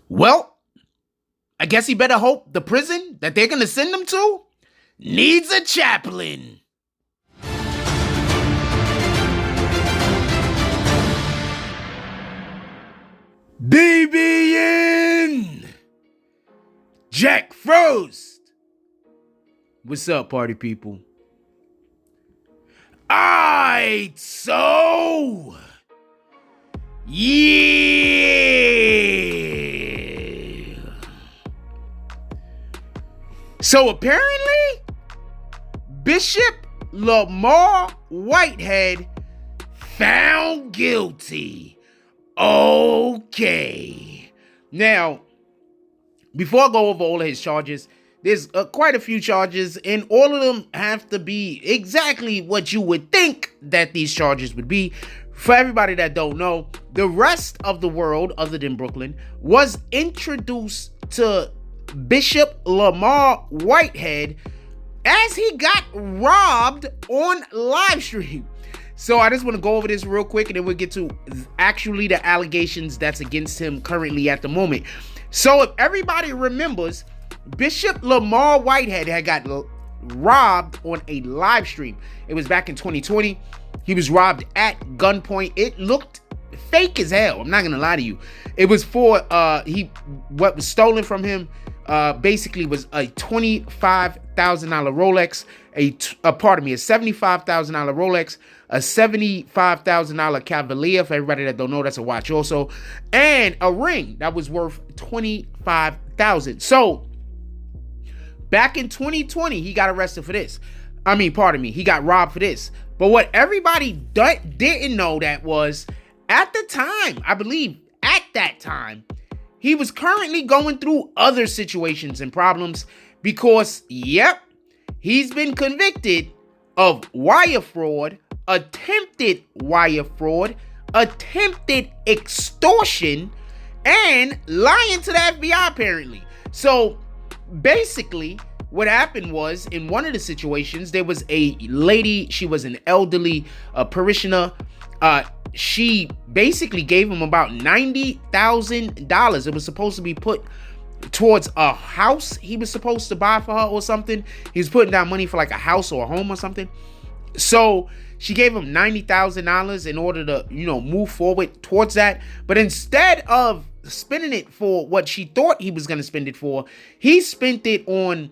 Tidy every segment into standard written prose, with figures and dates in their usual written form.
Well, I guess he better hope the prison that they're going to send him to needs a chaplain. BBN! Jack Frost! What's up, party people? Alright, so... yeah! So apparently, Bishop Lamar Whitehead found guilty. Okay. Now, before I go over all of his charges, there's quite a few charges, and all of them have to be exactly what you would think that these charges would be. For everybody that don't know, the rest of the world, other than Brooklyn, was introduced to Bishop Lamar Whitehead as he got robbed on live stream. So I just want to go over this real quick, and then we'll get to actually the allegations that's against him currently at the moment. So if everybody remembers, Bishop Lamar Whitehead had got robbed on a live stream. It was back in 2020. He was robbed at gunpoint. It looked fake as hell. I'm not gonna lie to you. It was for what was stolen from him basically was a $25,000 Rolex, a $75,000 Rolex, a $75,000 Cavalier. For everybody that don't know, that's a watch also, and a ring that was worth $25,000. So back in 2020, he got arrested for this. He got robbed for this. But what everybody didn't know that was, at the time, I believe at that time, he was currently going through other situations and problems because, yep, he's been convicted of wire fraud, attempted wire fraud, attempted extortion, and lying to the FBI apparently. So basically, what happened was, in one of the situations, there was a lady, she was an elderly parishioner. She basically gave him about $90,000. It was supposed to be put towards a house he was supposed to buy for her or something. He was putting down money for like a house or a home or something. So she gave him $90,000 in order to, move forward towards that. But instead of spending it for what she thought he was going to spend it for, he spent it on,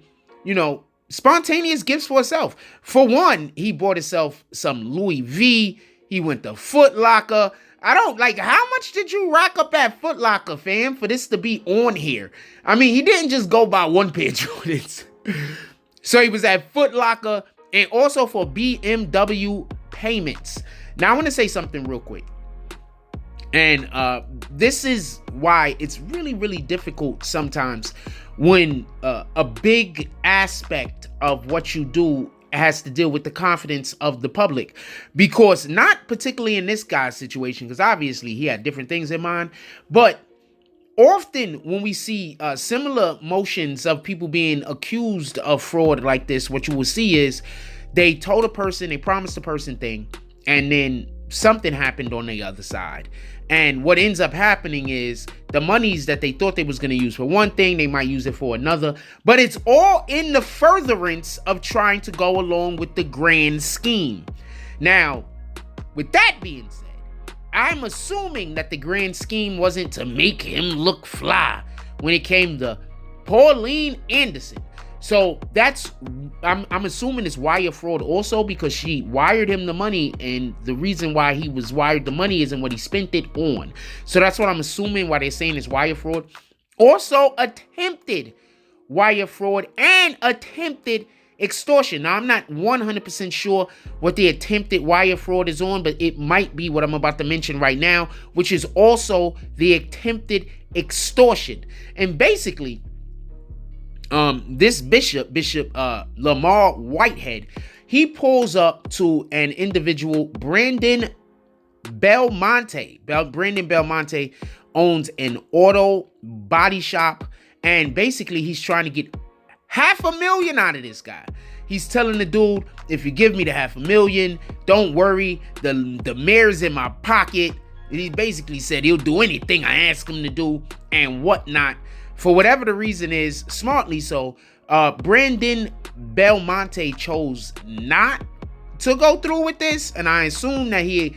spontaneous gifts for herself. For one, he bought himself some Louis V. He went to Foot Locker. How much did you rack up at Foot Locker, fam, for this to be on here? He didn't just go buy one pair of Jordans. So he was at Foot Locker and also for BMW payments. Now, I want to say something real quick. And this is why it's really, really difficult sometimes when a big aspect of what you do has to deal with the confidence of the public. Because not particularly in this guy's situation, because obviously he had different things in mind, but often when we see similar motions of people being accused of fraud like this, what you will see is they told a person, they promised a person thing, and then something happened on the other side. And what ends up happening is the monies that they thought they was going to use for one thing, they might use it for another. But it's all in the furtherance of trying to go along with the grand scheme. Now, with that being said, I'm assuming that the grand scheme wasn't to make him look fly when it came to Pauline Anderson. So I'm assuming it's wire fraud also, because she wired him the money, and the reason why he was wired the money isn't what he spent it on. So that's what I'm assuming, why they're saying it's wire fraud. Also attempted wire fraud and attempted extortion. Now, I'm not 100% sure what the attempted wire fraud is on, but it might be what I'm about to mention right now, which is also the attempted extortion. And basically, this Bishop Lamar Whitehead, he pulls up to an individual, Brandon Belmonte. Brandon Belmonte owns an auto body shop, and basically he's trying to get $500,000 out of this guy. He's telling the dude, if you give me the $500,000, don't worry, the mayor's in my pocket. He basically said he'll do anything I ask him to do and whatnot. For whatever the reason is, smartly so, Brandon Belmonte chose not to go through with this, and I assume that he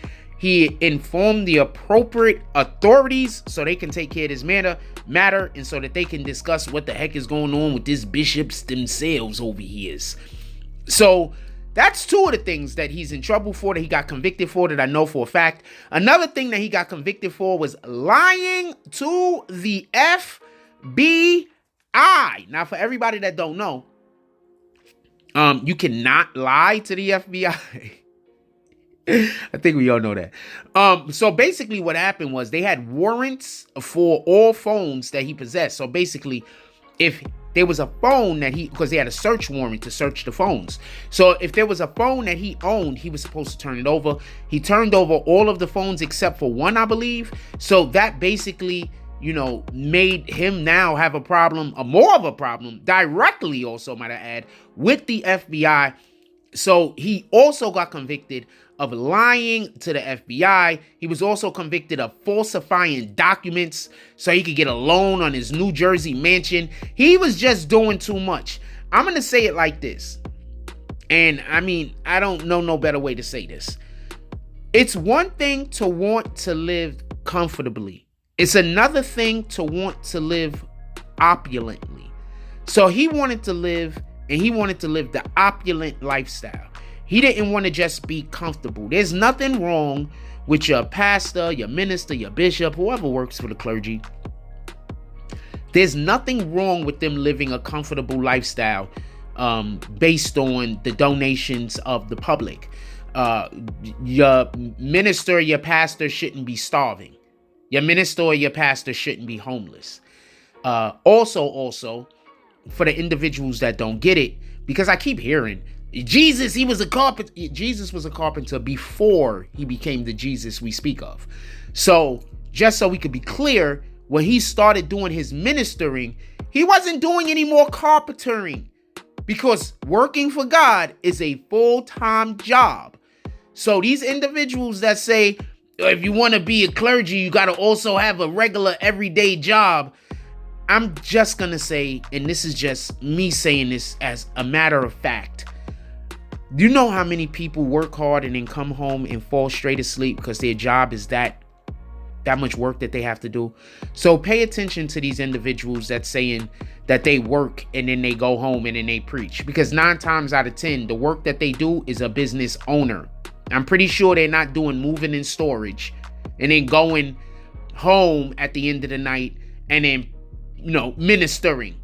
informed the appropriate authorities so they can take care of this matter and so that they can discuss what the heck is going on with these bishops themselves over here. So that's two of the things that he's in trouble for, that he got convicted for, that I know for a fact. Another thing that he got convicted for was lying to the FBI. Now, for everybody that don't know, you cannot lie to the FBI. I think we all know that. So basically what happened was they had warrants for all phones that he possessed. So basically, if there was a phone that because they had a search warrant to search the phones. So if there was a phone that he owned, he was supposed to turn it over. He turned over all of the phones except for one, I believe. So that basically, made him now have a problem, more of a problem, directly also, might I add, with the FBI. So he also got convicted of lying to the FBI. He was also convicted of falsifying documents so he could get a loan on his New Jersey mansion. He was just doing too much. I'm going to say it like this. And I mean, I don't know no better way to say this. It's one thing to want to live comfortably. It's another thing to want to live opulently. So he wanted to live, and he wanted to live the opulent lifestyle. He didn't want to just be comfortable. There's nothing wrong with your pastor, your minister, your bishop, whoever works for the clergy. There's nothing wrong with them living a comfortable lifestyle based on the donations of the public. Your minister, your pastor shouldn't be starving. Your minister or your pastor shouldn't be homeless. Also, for the individuals that don't get it, because I keep hearing, Jesus was a carpenter before he became the Jesus we speak of. So just so we could be clear, when he started doing his ministering, he wasn't doing any more carpentering, because working for God is a full-time job. So these individuals that say, if you want to be a clergy, you got to also have a regular everyday job. I'm just going to say, and this is just me saying this as a matter of fact, do you know how many people work hard and then come home and fall straight asleep because their job is that much work that they have to do? So pay attention to these individuals that's saying that they work and then they go home and then they preach, because 9 times out of 10, the work that they do is a business owner. I'm pretty sure they're not doing moving and storage and then going home at the end of the night and then, ministering.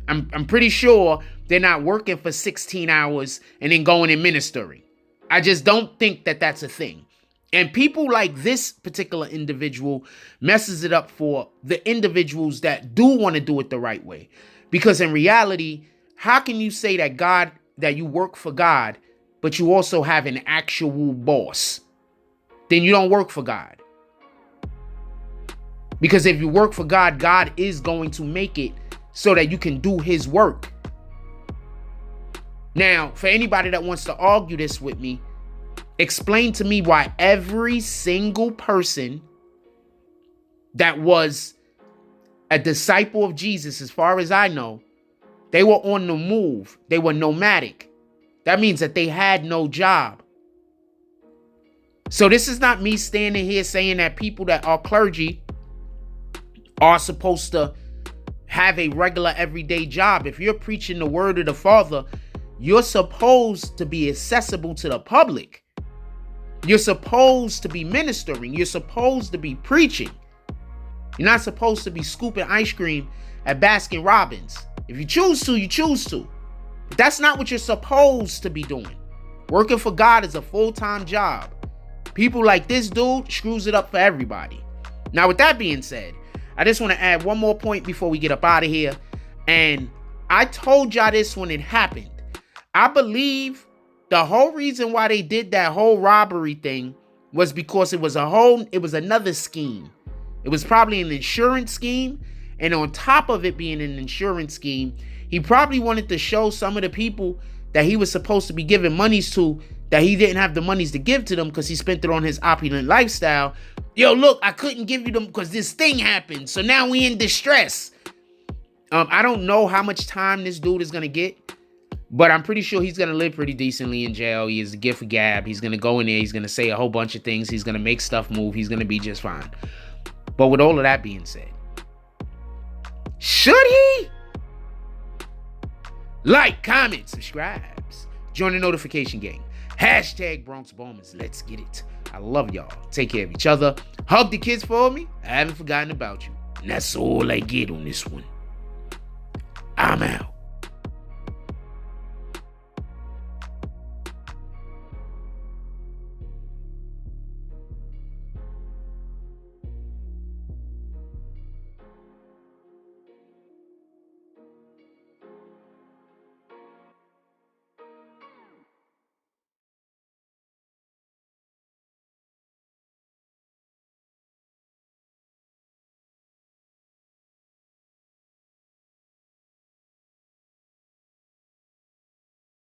I'm pretty sure they're not working for 16 hours and then going and ministering. I just don't think that that's a thing. And people like this particular individual messes it up for the individuals that do want to do it the right way. Because in reality, how can you say that you work for God, but you also have an actual boss? Then you don't work for God. Because if you work for God, God is going to make it so that you can do his work. Now, for anybody that wants to argue this with me, explain to me why every single person that was a disciple of Jesus, as far as I know, they were on the move. They were nomadic. That means that they had no job. So this is not me standing here saying that people that are clergy are supposed to have a regular everyday job. If you're preaching the word of the Father, you're supposed to be accessible to the public. You're supposed to be ministering. You're supposed to be preaching. You're not supposed to be scooping ice cream at Baskin Robbins. If you choose to, you choose to. But that's not what you're supposed to be doing. Working for God is a full-time job. People like this dude screws it up for everybody. Now, with that being said, I just want to add one more point before we get up out of here. And I told y'all this when it happened. I believe the whole reason why they did that whole robbery thing was because it was another scheme. It was probably an insurance scheme. And on top of it being an insurance scheme, he probably wanted to show some of the people that he was supposed to be giving monies to, that he didn't have the monies to give to them because he spent it on his opulent lifestyle. Yo, look, I couldn't give you them because this thing happened. So now we in distress. I don't know how much time this dude is going to get, but I'm pretty sure he's going to live pretty decently in jail. He is a gift of gab. He's going to go in there. He's going to say a whole bunch of things. He's going to make stuff move. He's going to be just fine. But with all of that being said, should he? Like, comment, subscribes, join the notification gang. Hashtag Bronx Bombers. Let's get it. I love y'all. Take care of each other. Hug the kids for me. I haven't forgotten about you. And that's all I get on this one. I'm out.